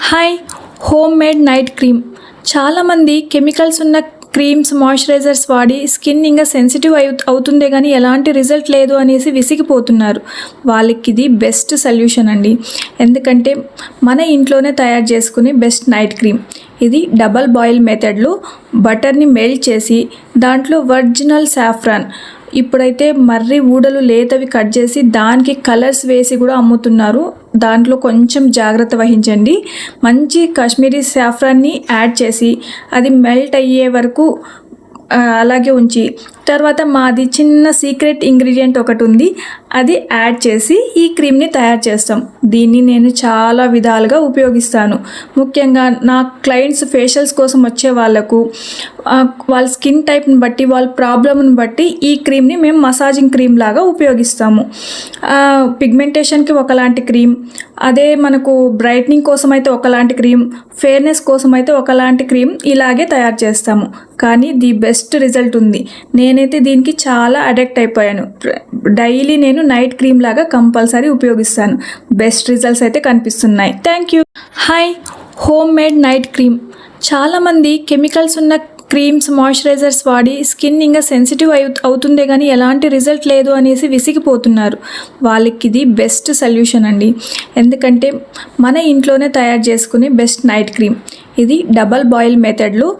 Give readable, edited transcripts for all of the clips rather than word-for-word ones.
Hi home made night cream. చాలామంది chemicals ఉన్న creams moisturisers వాడి స్కిన్ ఇంకా సెన్సిటివ్ అవుతుందే కానీ ఎలాంటి రిజల్ట్ లేదు అనేసి విసిగిపోతున్నారు. వాళ్ళకి ఇది బెస్ట్ సొల్యూషన్ అండి. ఎందుకంటే మన ఇంట్లోనే తయారు చేసుకునే బెస్ట్ నైట్ క్రీమ్ ఇది. డబల్ బాయిల్ మెథడ్లో బటర్ని మెల్ట్ చేసి దాంట్లో ఒరిజినల్ సాఫ్రాన్, ఇప్పుడైతే మర్రి ఊడలు లేతవి కట్ చేసి దానికి కలర్స్ వేసి కూడా అమ్ముతున్నారు. దాంట్లో కొంచెం జాగ్రత్త వహించండి. మంచి కాశ్మీరీ సాఫ్రాన్ని యాడ్ చేసి అది మెల్ట్ అయ్యే వరకు అలాగే ఉంచి తర్వాత మాది చిన్న సీక్రెట్ ఇంగ్రీడియంట్ ఒకటి ఉంది, అది యాడ్ చేసి ఈ క్రీమ్ని తయారు చేస్తాం. దీన్ని నేను చాలా విధాలుగా ఉపయోగిస్తాను. ముఖ్యంగా నా క్లయింట్స్ ఫేషియల్స్ కోసం వచ్చే వాళ్ళకు వాళ్ళ స్కిన్ టైప్ని బట్టి వాళ్ళ ప్రాబ్లమ్ని బట్టి ఈ క్రీమ్ని మేము మసాజింగ్ క్రీమ్ లాగా ఉపయోగిస్తాము. పిగ్మెంటేషన్కి ఒకలాంటి క్రీమ్, అదే మనకు బ్రైట్నింగ్ కోసం అయితే ఒకలాంటి క్రీమ్, ఫేర్నెస్ కోసం అయితే ఒకలాంటి క్రీమ్ ఇలాగే తయారు చేస్తాము. కానీ ది బెస్ట్ రిజల్ట్ ఉంది. నేనైతే దీనికి చాలా అడిక్ట్ అయిపోయాను. డైలీ నేను నైట్ క్రీమ్ లాగా కంపల్సరీ ఉపయోగిస్తాను. బెస్ట్ రిజల్ట్స్ అయితే కనిపిస్తున్నాయి. Thank you. Hi home made night cream. చాలామంది కెమికల్స్ ఉన్న క్రీమ్స్ మాయిశ్చరైజర్స్ వాడి స్కిన్ ఇంకా సెన్సిటివ్ అవుతుందే కానీ ఎలాంటి రిజల్ట్ లేదు అనేసి విసిగిపోతున్నారు. వాళ్ళకి ఇది బెస్ట్ సొల్యూషన్ అండి. ఎందుకంటే మన ఇంట్లోనే తయారు చేసుకునే బెస్ట్ నైట్ క్రీమ్ ఇది. డబల్ బాయిల్ మెథడ్లో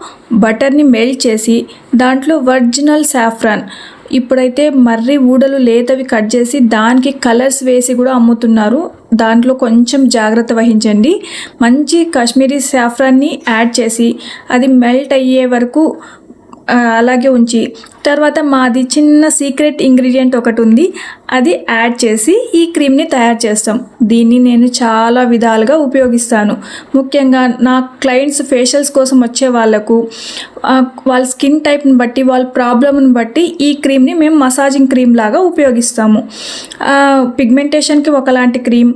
బటర్ని మెల్ట్ చేసి దాంట్లో ఒరిజినల్ సాఫ్రాన్, ఇప్పుడైతే మర్రి ఊడలు లేతవి కట్ చేసి దానికి కలర్స్ వేసి కూడా అమ్ముతున్నారు. దాంట్లో కొంచెం జాగ్రత్త వహించండి. మంచి కాశ్మీరీ సాఫ్రాన్ని యాడ్ చేసి అది మెల్ట్ అయ్యే వరకు అలాగే ఉంచి తర్వాత మాది చిన్న సీక్రెట్ ఇంగ్రీడియంట్ ఒకటి ఉంది, అది యాడ్ చేసి ఈ క్రీమ్ని తయారు చేస్తాం. దీన్ని నేను చాలా విధాలుగా ఉపయోగిస్తాను. ముఖ్యంగా నా క్లయింట్స్ ఫేషియల్స్ కోసం వచ్చే వాళ్ళకు వాళ్ళ స్కిన్ టైప్ని బట్టి వాళ్ళ ప్రాబ్లమ్ని బట్టి ఈ క్రీమ్ని మేము మసాజింగ్ క్రీమ్ లాగా ఉపయోగిస్తాము. పిగ్మెంటేషన్కి ఒకలాంటి క్రీమ్,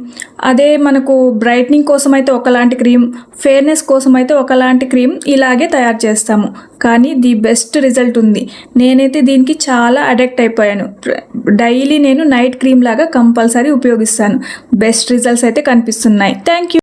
అదే మనకు బ్రైట్నింగ్ కోసం అయితే ఒకలాంటి క్రీమ్, ఫేర్నెస్ కోసం అయితే ఒకలాంటి క్రీమ్ ఇలాగే తయారు చేస్తాము. కానీ ది బెస్ట్ రిజల్ట్ ఉంది. నేనైతే దీనికి చాలా అడిక్ట్ అయిపోయాను. డైలీ నేను నైట్ క్రీమ్ లాగా కంపల్సరీ ఉపయోగిస్తాను. బెస్ట్ రిజల్ట్స్ అయితే కనిపిస్తున్నాయి. Thank you.